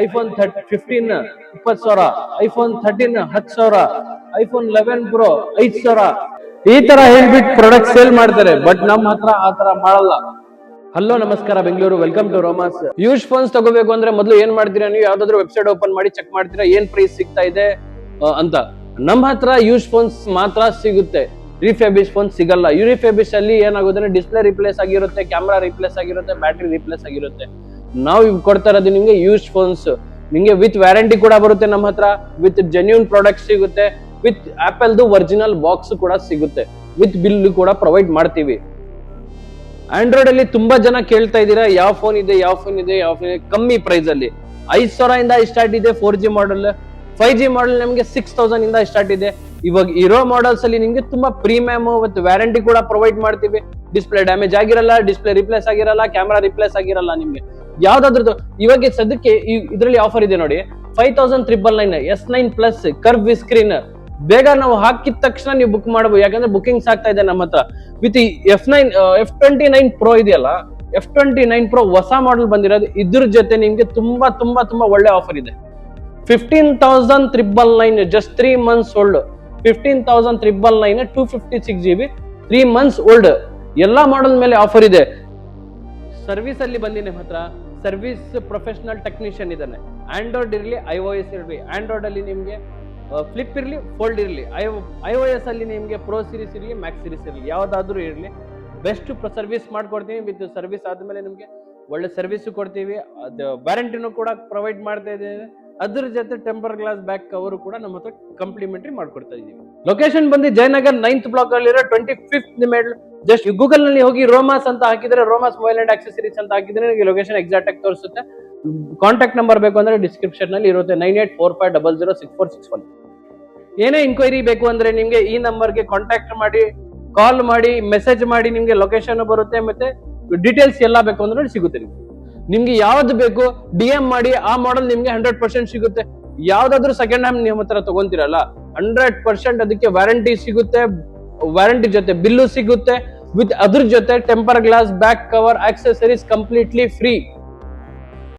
IPhone 15 20,000, iPhone 13 10,000, iPhone 11 pro 5,000 ಈ ತರ ಹೇಳ್ಬಿಟ್ಟು ಪ್ರಾಡಕ್ಟ್ ಸೇಲ್ ಮಾಡ್ತಾರೆ. ಬಟ್ ನಮ್ಮ ಹತ್ರ ಆ ತರ ಮಾಡಲ್ಲ. ಹಲೋ ನಮಸ್ಕಾರ Bengaluru, welcome to romance. Used phones ತಗೋಬೇಕು ಅಂದ್ರೆ ಮೊದಲು ಏನ್ ಮಾಡ್ತೀರಾ, ನೀವು ಯಾವ್ದಾದ್ರು ವೆಬ್ಸೈಟ್ ಓಪನ್ ಮಾಡಿ ಚೆಕ್ ಮಾಡ್ತೀರಾ ಏನ್ ಪ್ರೈಸ್ ಸಿಗ್ತಾ ಇದೆ ಅಂತ. ನಮ್ಮ ಹತ್ರ ಯೂಸ್ ಫೋನ್ಸ್ ಮಾತ್ರ ಸಿಗುತ್ತೆ, ರಿಫ್ಯಾಬಿಶ್ ಫೋನ್ ಸಿಗಲ್ಲ. ರಿಫ್ಯಾಬಿಶ್ ಅಲ್ಲಿ ಏನಾಗುತ್ತೆ, ಡಿಸ್ಪ್ಲೇ ರಿಪ್ಲೇಸ್ ಆಗಿರುತ್ತೆ, ಕ್ಯಾಮ್ರಾ ರಿಪ್ಲೇಸ್ ಆಗಿರುತ್ತೆ, ಬ್ಯಾಟ್ರಿ ರಿಪ್ಲೇಸ್ ಆಗಿರುತ್ತೆ. ನಾವು ಕೊಡ್ತಾ ಇರೋದು ನಿಮ್ಗೆ ಯೂಸ್ ಫೋನ್ಸ್, ನಿಮ್ಗೆ ವಿತ್ ವ್ಯಾರಂಟಿ ಕೂಡ ಬರುತ್ತೆ ನಮ್ಮ ಹತ್ರ, ವಿತ್ ಜೆನ್ಯೂನ್ ಪ್ರಾಡಕ್ಟ್ ಸಿಗುತ್ತೆ, ವಿತ್ ಆಪಲ್ ದು ಒರಿಜಿನಲ್ ಬಾಕ್ಸ್ ಕೂಡ ಸಿಗುತ್ತೆ, ವಿತ್ ಬಿಲ್ ಕೂಡ ಪ್ರೊವೈಡ್ ಮಾಡ್ತೀವಿ. ಆಂಡ್ರಾಯ್ಡ್ ಅಲ್ಲಿ ತುಂಬಾ ಜನ ಕೇಳ್ತಾ ಇದ್ದೀರಾ ಯಾವ ಫೋನ್ ಇದೆ ಕಮ್ಮಿ ಪ್ರೈಸ್ ಅಲ್ಲಿ. 5,000 ಇಂದ ಸ್ಟಾರ್ಟ್ ಇದೆ 4G ಮಾಡೆಲ್, 5G ಮಾಡೆಲ್ ನಮಗೆ 6,000 ಇಂದ ಸ್ಟಾರ್ಟ್ ಇದೆ. ಇವಾಗ ಇರೋ ಮಾಡೆಲ್ಸ್ ಅಲ್ಲಿ ನಿಮ್ಗೆ ತುಂಬಾ ಪ್ರೀಮಿಯಮ್ ಮತ್ತು ವ್ಯಾರಂಟಿ ಕೂಡ ಪ್ರೊವೈಡ್ ಮಾಡ್ತೀವಿ. ಡಿಸ್ಪ್ಲೇ ಡ್ಯಾಮೇಜ್ ಆಗಿರಲ್ಲ, ಡಿಸ್ಪ್ಲೇ ರಿಪ್ಲೇಸ್ ಆಗಿರಲ್ಲ, ಕ್ಯಾಮ್ರಾ ರಿಪ್ಲೇಸ್ ಆಗಿರಲ್ಲ. ನಿಮ್ಗೆ ಯಾವ್ದಾದ್ರದ್ದು ಇವಾಗ ಸದ್ಯಕ್ಕೆ ಇದರಲ್ಲಿ ಆಫರ್ ಇದೆ ನೋಡಿ, 5,999 S9 ಪ್ಲಸ್ ಕರ್ವ್ ಸ್ಕ್ರೀನ್. ಬೇಗ ನಾವು ಹಾಕಿದ ತಕ್ಷಣ ನೀವು ಬುಕ್ ಮಾಡಬಹುದು, ಯಾಕಂದ್ರೆ ಬುಕಿಂಗ್ಸ್ ಆಗ್ತಾ ಇದೆ ನಮ್ಮ ಹತ್ರ. ವಿತ್ F29 Pro ಇದೆಯಲ್ಲ, F29 Pro ಹೊಸ ಮಾಡೆಲ್ ಬಂದಿರೋದು, ಇದ್ರ ಜೊತೆ ನಿಮ್ಗೆ ತುಂಬಾ ತುಂಬಾ ತುಂಬಾ ಒಳ್ಳೆ ಆಫರ್ ಇದೆ. 15,999 just 3 months old. 15,999 256GB 3 months old. ಎಲ್ಲಾ ಮಾಡೆಲ್ ಮೇಲೆ ಆಫರ್ ಇದೆ. ಸರ್ವಿಸ್ ಅಲ್ಲಿ ಬಂದಿ ನಿಮ್ಮ ಹತ್ರ ಸರ್ವಿಸ್ ಪ್ರೊಫೆಷನಲ್ ಟೆಕ್ನಿಷಿಯನ್ ಇದ್ದಾನೆ. ಆಂಡ್ರಾಯ್ಡ್ ಇರಲಿ, iOS ಇರಲಿ. ಆಂಡ್ರಾಯ್ಡ್ ಅಲ್ಲಿ ನಿಮ್ಗೆ ಫ್ಲಿಪ್ ಇರಲಿ, ಫೋಲ್ಡ್ ಇರಲಿ. iOS ಅಲ್ಲಿ ನಿಮ್ಗೆ ಪ್ರೋ ಸೀರೀಸ್ ಇರಲಿ, ಮ್ಯಾಕ್ಸ್ ಸೀರೀಸ್ ಇರಲಿ, ಯಾವ್ದಾದ್ರು ಇರಲಿ, ಬೆಸ್ಟ್ ಸರ್ವಿಸ್ ಮಾಡ್ಕೊಡ್ತೀವಿ. ವಿತ್ ಸರ್ವಿಸ್ ಆದ್ಮೇಲೆ ನಿಮ್ಗೆ ಒಳ್ಳೆ ಸರ್ವಿಸ್ ಕೊಡ್ತೀವಿ. ಅದು ವ್ಯಾರಂಟಿನೂ ಕೂಡ ಪ್ರೊವೈಡ್ ಮಾಡ್ತಾ ಇದ್ದೇವೆ. ಅದ್ರ ಜೊತೆ ಟೆಂಪರ್ ಗ್ಲಾಸ್ ಬ್ಯಾಕ್ ಕವರ್ ಕೂಡ ನಮ್ಮ ಹತ್ರ ಕಂಪ್ಲಿಮೆಂಟರಿ ಮಾಡ್ಕೊಡ್ತಾ ಇದೀವಿ. ಲೊಕೇಶನ್ ಬಂದು ಜಯನಗರ್ 9th ಬ್ಲಾಕ್ ಅಲ್ಲಿರೋ 25th ಮೇಡ್. ಜಸ್ಟ್ ಗೂಗಲ್ ನಲ್ಲಿ ಹೋಗಿ ರೋಮಾಸ್ ಅಂತ ಹಾಕಿದ್ರೆ, ರೋಮಾಸ್ ಮೊಬೈಲ್ ಅಂಡ್ ಆಕ್ಸೆಸರೀಸ್ ಅಂತ ಹಾಕಿದ್ರೆ ನಿಮಗೆ ಲೊಕೇಶನ್ ಎಕ್ಸಾಕ್ಟ್ ಆಗಿ ತೋರಿಸುತ್ತೆ. ಕಾಂಟ್ಯಾಕ್ಟ್ ನಂಬರ್ ಬೇಕು ಅಂದ್ರೆ ಡಿಸ್ಕ್ರಿಪ್ಷನ್ ನಲ್ಲಿ ಇರುತ್ತೆ, 9845006461. ಏನೇ ಇನ್ಕ್ವೈರಿ ಬೇಕು ಅಂದ್ರೆ ನಿಮ್ಗೆ ಈ ನಂಬರ್ಗೆ ಕಾಂಟ್ಯಾಕ್ಟ್ ಮಾಡಿ, ಕಾಲ್ ಮಾಡಿ, ಮೆಸೇಜ್ ಮಾಡಿ, ನಿಮ್ಗೆ ಲೊಕೇಶನ್ ಬರುತ್ತೆ, ಮತ್ತೆ ಡೀಟೇಲ್ಸ್ ಎಲ್ಲ ಬೇಕು ಅಂದ್ರೆ ಸಿಗುತ್ತೆ. ನಿಮ್ಗೆ ಯಾವ್ದು ಬೇಕು DM ಮಾಡಿ, ಆ ಮಾಡೆಲ್ ನಿಮ್ಗೆ 100% ಸಿಗುತ್ತೆ. ಯಾವ್ದಾದ್ರು ಸೆಕೆಂಡ್ ಹ್ಯಾಂಡ್ ನಿಮ್ಮ ಹತ್ರ ತಗೊಂತೀರಲ್ಲ, 100% ಅದಕ್ಕೆ ವ್ಯಾರಂಟಿ ಸಿಗುತ್ತೆ. ವ್ಯಾರಂಟಿ ಜೊತೆ ಬಿಲ್ಲು ಸಿಗುತ್ತೆ, ವಿತ್ ಅದ್ರ ಜೊತೆ temper glass back cover accessories completely free.